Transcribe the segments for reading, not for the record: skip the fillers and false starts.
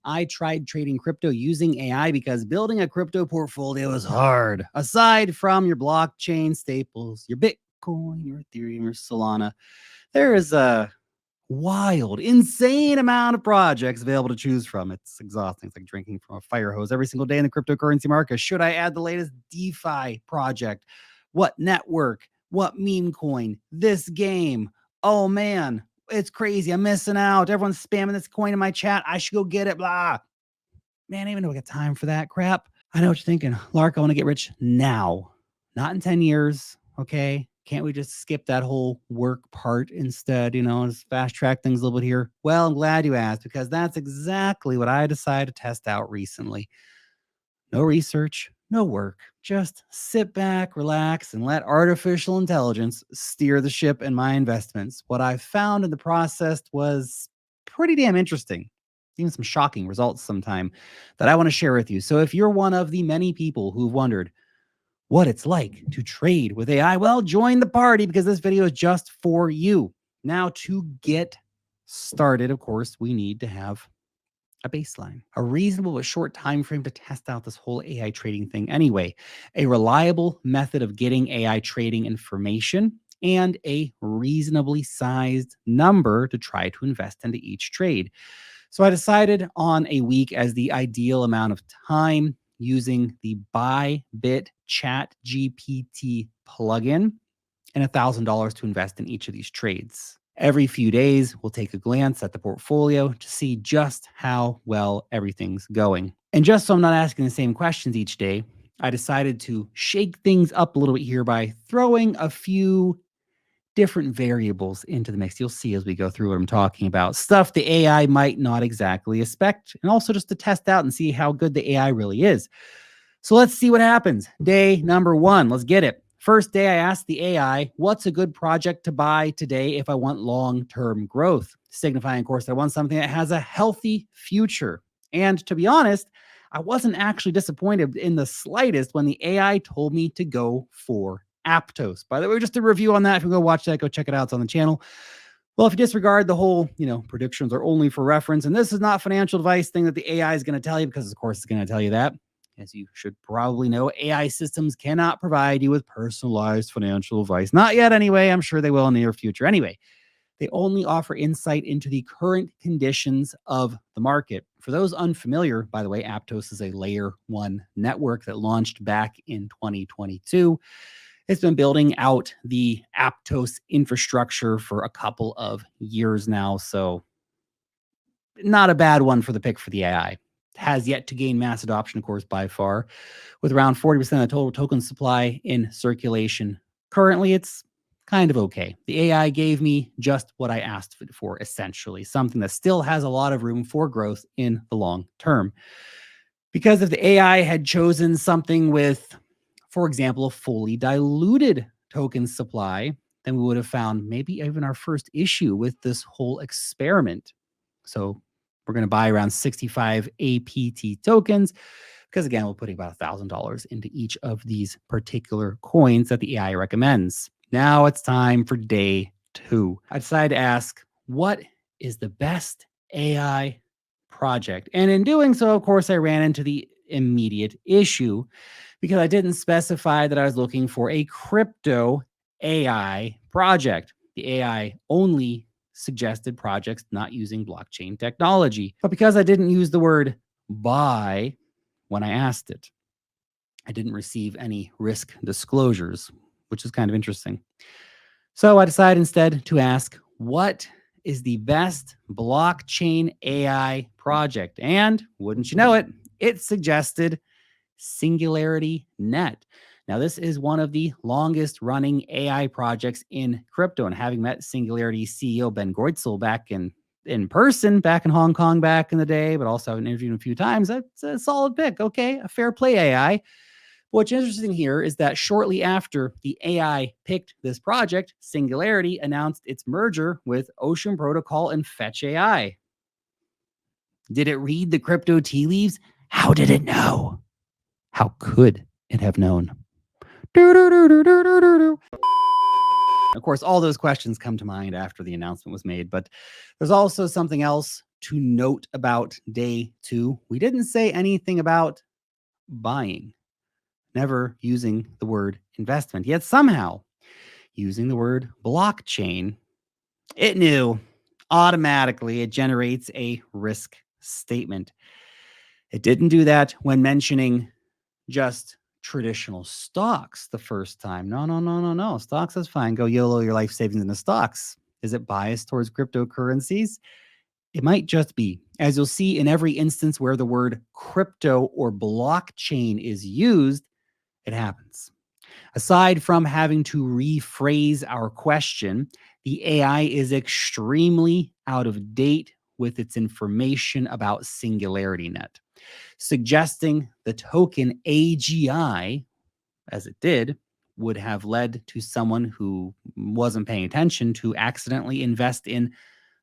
I tried trading crypto using AI because building a crypto portfolio is hard. Aside from your blockchain staples, your Bitcoin, your Ethereum, your Solana, there is a wild, insane amount of projects available to choose from. It's exhausting. It's like drinking from a fire hose every single day in the cryptocurrency market. Should I add the latest DeFi project? What network? What meme coin? This game? Oh man, it's crazy. I'm missing out. Everyone's spamming this coin in my chat. I should go get it. Blah. Man, I even know I got time for that crap. I know what you're thinking. Lark, I want to get rich now, not in 10 years. Okay. Can't we just skip that whole work part instead? Just fast track things a little bit here. Well, I'm glad you asked because that's exactly what I decided to test out recently. No research, no work. Just sit back, relax, and let artificial intelligence steer the ship in my investments. What I found in the process was pretty damn interesting. Even some shocking results sometime that I want to share with you. So if you're one of the many people who've wondered what it's like to trade with AI, well, join the party because this video is just for you. Now, to get started, of course, we need to have a baseline, a reasonable but short time frame to test out this whole AI trading thing anyway, a reliable method of getting AI trading information, and a reasonably sized number to try to invest into each trade. So I decided on a week as the ideal amount of time using the Bybit Chat GPT plugin and $1,000 to invest in each of these trades. Every few days, we'll take a glance at the portfolio to see just how well everything's going. And just so I'm not asking the same questions each day, I decided to shake things up a little bit here by throwing a few different variables into the mix. You'll see as we go through what I'm talking about. Stuff the AI might not exactly expect, and also just to test out and see how good the AI really is. So let's see what happens. Day number 1, let's get it. First day, I asked the AI, what's a good project to buy today if I want long-term growth? Signifying, of course, that I want something that has a healthy future. And to be honest, I wasn't actually disappointed in the slightest when the AI told me to go for Aptos. By the way, just a review on that. If you go watch that, go check it out. It's on the channel. Well, if you disregard the whole, predictions are only for reference, and this is not financial advice thing that the AI is going to tell you, because of course it's going to tell you that. As you should probably know, AI systems cannot provide you with personalized financial advice. Not yet, anyway. I'm sure they will in the near future. Anyway, they only offer insight into the current conditions of the market. For those unfamiliar, by the way, Aptos is a layer 1 network that launched back in 2022. It's been building out the Aptos infrastructure for a couple of years now, so not a bad one for the pick for the AI. Has yet to gain mass adoption, of course, by far, with around 40% of the total token supply in circulation. Currently, it's kind of okay. The AI gave me just what I asked for, essentially, something that still has a lot of room for growth in the long term. Because if the AI had chosen something with, for example, a fully diluted token supply, then we would have found maybe even our first issue with this whole experiment. So we're going to buy around 65 APT tokens because, again, we're putting about $1,000 into each of these particular coins that the AI recommends. Now it's time for day 2. I decided to ask, what is the best AI project? And in doing so, of course, I ran into the immediate issue because I didn't specify that I was looking for a crypto AI project. The AI only suggested projects not using blockchain technology. But because I didn't use the word buy when I asked it, I didn't receive any risk disclosures, which is kind of interesting. So I decided instead to ask, what is the best blockchain AI project? And wouldn't you know it, it suggested Singularity Net. Now, this is one of the longest running AI projects in crypto. And having met Singularity CEO Ben Goitzel back in person, back in Hong Kong back in the day, but also I've interviewed him a few times, that's a solid pick. Okay, a fair play AI. What's interesting here is that shortly after the AI picked this project, Singularity announced its merger with Ocean Protocol and Fetch AI. Did it read the crypto tea leaves? How did it know? How could it have known? Of course, all those questions come to mind after the announcement was made, but there's also something else to note about day 2, we didn't say anything about buying, never using the word investment. Yet somehow, using the word blockchain, it knew automatically it generates a risk statement. It didn't do that when mentioning just traditional stocks the first time. No, no, no, no, no. Stocks is fine. Go YOLO your life savings into stocks. Is it biased towards cryptocurrencies? It might just be. As you'll see in every instance where the word crypto or blockchain is used, it happens. Aside from having to rephrase our question, the AI is extremely out of date with its information about SingularityNet, suggesting the token AGI, as it did, would have led to someone who wasn't paying attention to accidentally invest in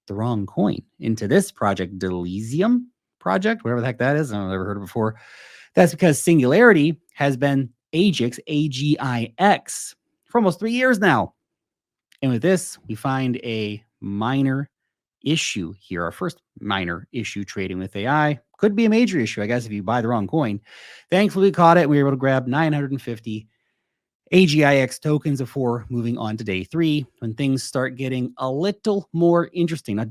the wrong coin into this project, Delesium project, whatever the heck that is. I've never heard of it before. That's because Singularity has been AGIX, AGIX, for almost 3 years now. And with this, we find a minor issue here. Our first minor issue trading with AI. Could be a major issue, I guess, if you buy the wrong coin. Thankfully, we caught it. We were able to grab 950 AGIX tokens before moving on to day 3, when things start getting a little more interesting. Now,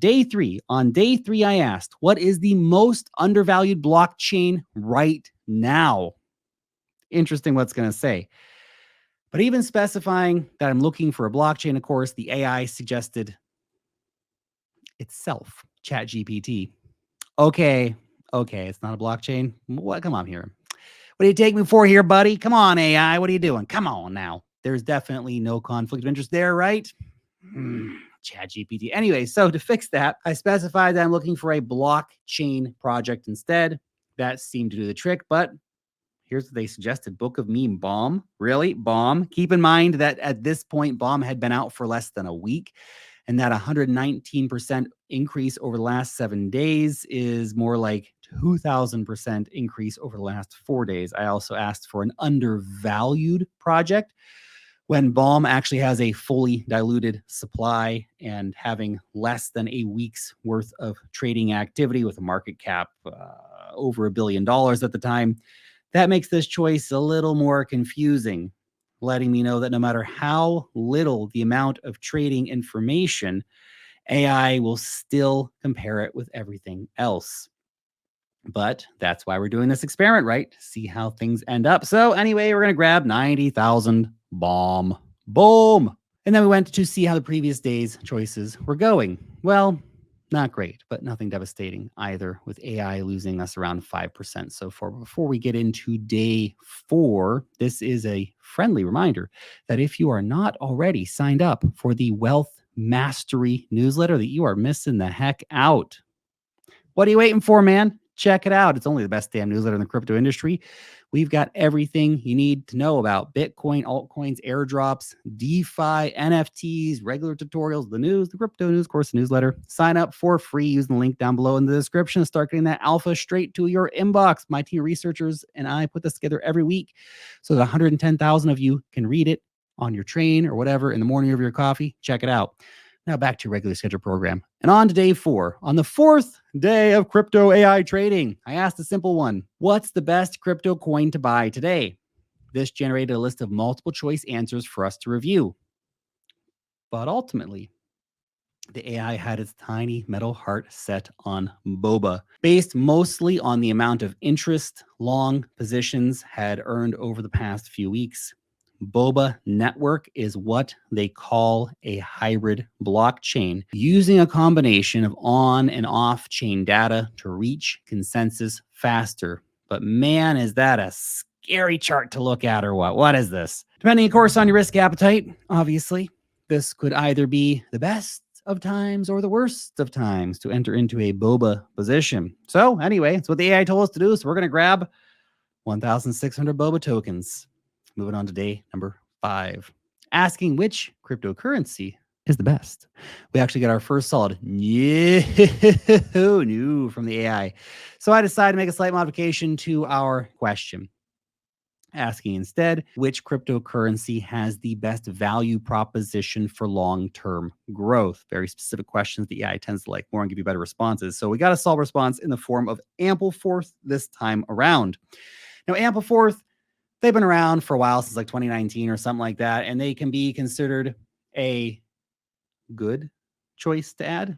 on day three, I asked, what is the most undervalued blockchain right now? Interesting what's going to say. But even specifying that I'm looking for a blockchain, of course, the AI suggested itself, ChatGPT. Okay, it's not a blockchain. What? Come on here. What do you take me for here, buddy? Come on, AI. What are you doing? Come on now. There's definitely no conflict of interest there, right? ChatGPT. Anyway, so to fix that, I specified that I'm looking for a blockchain project instead. That seemed to do the trick, but here's what they suggested. Book of Meme Bomb. Really? Bomb? Keep in mind that at this point, Bomb had been out for less than a week, and that 119% increase over the last 7 days is more like 2,000% increase over the last 4 days. I also asked for an undervalued project when Bomb actually has a fully diluted supply and having less than a week's worth of trading activity with a market cap over $1 billion at the time. That makes this choice a little more confusing, letting me know that no matter how little the amount of trading information, AI will still compare it with everything else. But that's why we're doing this experiment, right? See how things end up. So anyway, we're going to grab 90,000 bomb. Boom. And then we went to see how the previous day's choices were going. Well, not great, but nothing devastating either, with AI losing us around 5% so far. Before we get into day 4, this is a friendly reminder that if you are not already signed up for the Wealth Mastery newsletter, that you are missing the heck out. What are you waiting for, man? Check it out. It's only the best damn newsletter in the crypto industry. We've got everything you need to know about Bitcoin, altcoins, airdrops, DeFi, NFTs, regular tutorials, the news, the crypto news, of course, the newsletter. Sign up for free using the link down below in the description and start getting that alpha straight to your inbox. My team of researchers and I put this together every week so that 110,000 of you can read it on your train or whatever in the morning of your coffee. Check it out. Now back to your regular scheduled program. And on to day 4. On the 4th day of crypto AI trading, I asked a simple one. What's the best crypto coin to buy today? This generated a list of multiple choice answers for us to review. But ultimately, the AI had its tiny metal heart set on boba, based mostly on the amount of interest long positions had earned over the past few weeks. Boba network is what they call a hybrid blockchain, using a combination of on and off chain data to reach consensus faster. But man, is that a scary chart to look at or what? What is this? Depending, of course, on your risk appetite, obviously, this could either be the best of times or the worst of times to enter into a boba position. So anyway, it's what the AI told us to do. So we're going to grab 1,600 boba tokens. Moving on to day number 5, asking which cryptocurrency is the best. We actually got our first solid no from the AI. So I decided to make a slight modification to our question. asking instead which cryptocurrency has the best value proposition for long-term growth. Very specific questions the AI tends to like more and give you better responses. So we got a solve response in the form of Ampleforth this time around. Now, Ampleforth, they've been around for a while, since like 2019 or something like that, and they can be considered a good choice to add,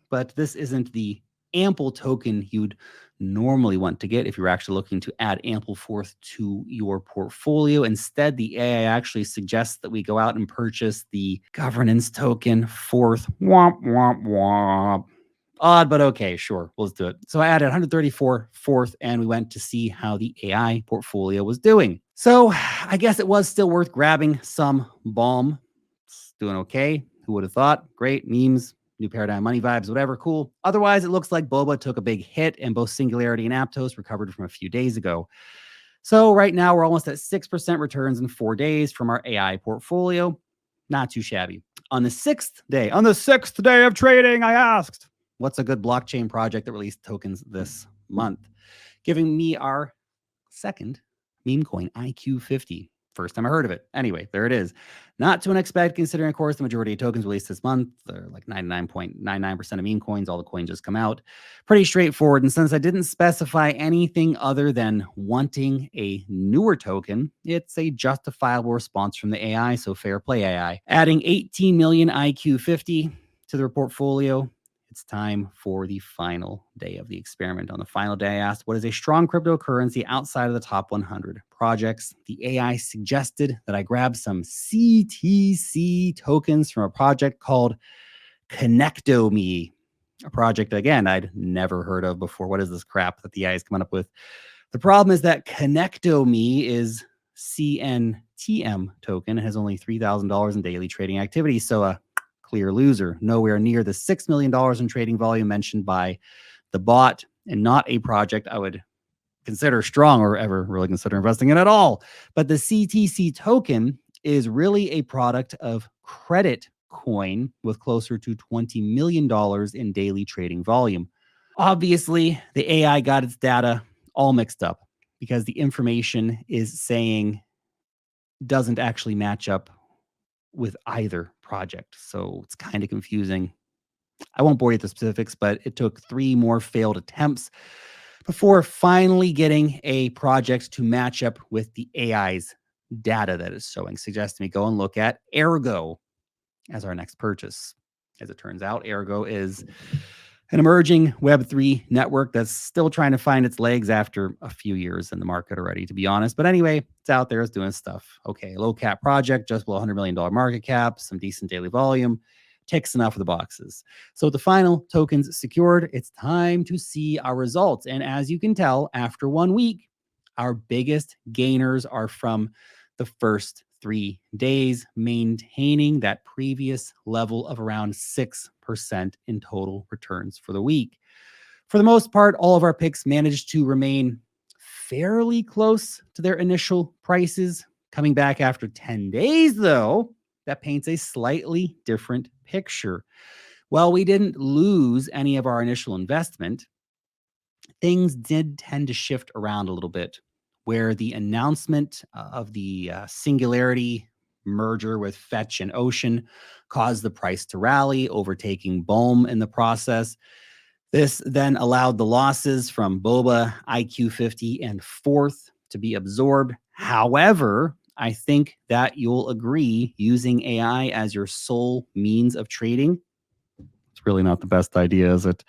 but this isn't the ample token you'd normally want to get if you're actually looking to add Ampleforth to your portfolio. Instead, the AI actually suggests that we go out and purchase the governance token Forth. Womp, womp, womp. Odd, but okay, sure, let's do it. So I added 134 Forth, and we went to see how the AI portfolio was doing. So I guess it was still worth grabbing some Balm. It's doing okay. Who would have thought? Great memes, new paradigm money vibes, whatever, cool. Otherwise, it looks like Boba took a big hit, and both Singularity and Aptos recovered from a few days ago. So right now, we're almost at 6% returns in 4 days from our AI portfolio. Not too shabby. On the sixth day of trading, I asked, what's a good blockchain project that released tokens this month? Giving me our second meme coin, IQ50. First time I heard of it. Anyway, there it is. Not to unexpected, considering, of course, the majority of tokens released this month. They're like 99.99% of meme coins. All the coins just come out. Pretty straightforward. And since I didn't specify anything other than wanting a newer token, it's a justifiable response from the AI. So fair play, AI. Adding 18 million IQ50 to their portfolio. It's time for the final day of the experiment. On the final day, I asked, what is a strong cryptocurrency outside of the top 100 projects? The AI suggested that I grab some CTC tokens from a project called ConnectoMe, a project, again, I'd never heard of before. What is this crap that the AI is coming up with? The problem is that ConnectoMe is CNTM token. It has only $3,000 in daily trading activity. So a clear loser, nowhere near the $6 million in trading volume mentioned by the bot, and not a project I would consider strong or ever really consider investing in at all. But the CTC token is really a product of Credit Coin with closer to $20 million in daily trading volume. Obviously, the AI got its data all mixed up because the information is saying doesn't actually match up with either project. So it's kind of confusing. I won't bore you with the specifics, but it took 3 more failed attempts before finally getting a project to match up with the AI's data that is showing, suggesting we go and look at Ergo as our next purchase. As it turns out, Ergo is an emerging Web3 network that's still trying to find its legs after a few years in the market already, to be honest. But anyway, it's out there, it's doing stuff. Okay, low cap project, just below $100 million market cap, some decent daily volume, ticks enough of the boxes. So with the final tokens secured, it's time to see our results. And as you can tell, after 1 week, our biggest gainers are from the first 3 days, maintaining that previous level of around 6% in total returns for the week. For the most part, all of our picks managed to remain fairly close to their initial prices. Coming back after 10 days, though, that paints a slightly different picture. While we didn't lose any of our initial investment, things did tend to shift around a little bit, where the announcement of the Singularity merger with Fetch and Ocean caused the price to rally, overtaking Bohm in the process. This then allowed the losses from Boba, IQ50, and Forth to be absorbed. However, I think that you'll agree using AI as your sole means of trading, it's really not the best idea, is it?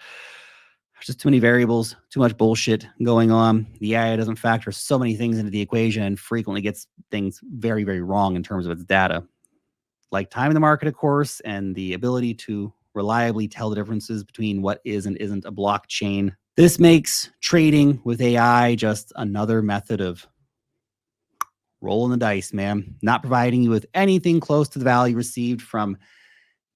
There's just too many variables, too much bullshit going on. The AI doesn't factor so many things into the equation and frequently gets things very, very wrong in terms of its data. Like time in the market, of course, and the ability to reliably tell the differences between what is and isn't a blockchain. This makes trading with AI just another method of rolling the dice, man. Not providing you with anything close to the value received from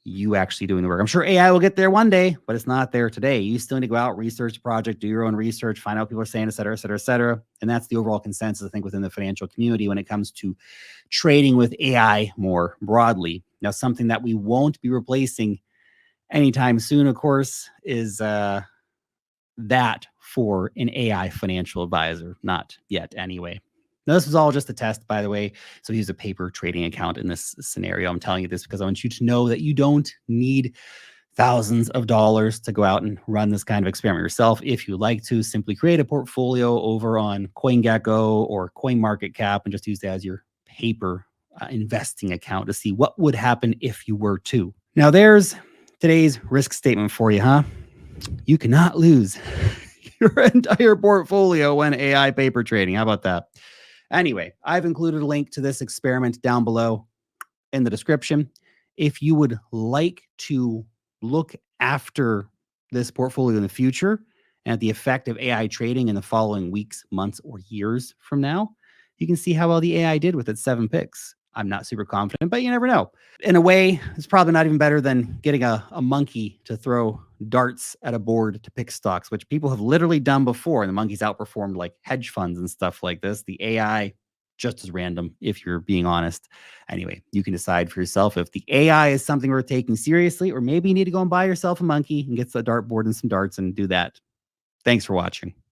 you actually doing the work. I'm sure AI will get there one day, but it's not there today. You still need to go out, research the project, do your own research, find out what people are saying, et cetera, et cetera, et cetera. And that's the overall consensus, I think, within the financial community when it comes to trading with AI more broadly. Now, something that we won't be replacing anytime soon, of course, is that for an AI financial advisor. Not yet, anyway. Now, this was all just a test, by the way. So use a paper trading account in this scenario. I'm telling you this because I want you to know that you don't need thousands of dollars to go out and run this kind of experiment yourself. If you like to, simply create a portfolio over on CoinGecko or CoinMarketCap and just use that as your paper investing account to see what would happen if you were to. Now, there's today's risk statement for you, huh? You cannot lose your entire portfolio when AI paper trading. How about that? Anyway, I've included a link to this experiment down below in the description. If you would like to look after this portfolio in the future and the effect of AI trading in the following weeks, months, or years from now, you can see how well the AI did with its 7 picks. I'm not super confident, but you never know. In a way, it's probably not even better than getting a monkey to throw darts at a board to pick stocks, which people have literally done before. And the monkeys outperformed like hedge funds and stuff like this. The AI, just as random, if you're being honest. Anyway, you can decide for yourself if the AI is something worth taking seriously, or maybe you need to go and buy yourself a monkey and get the dartboard and some darts and do that. Thanks for watching.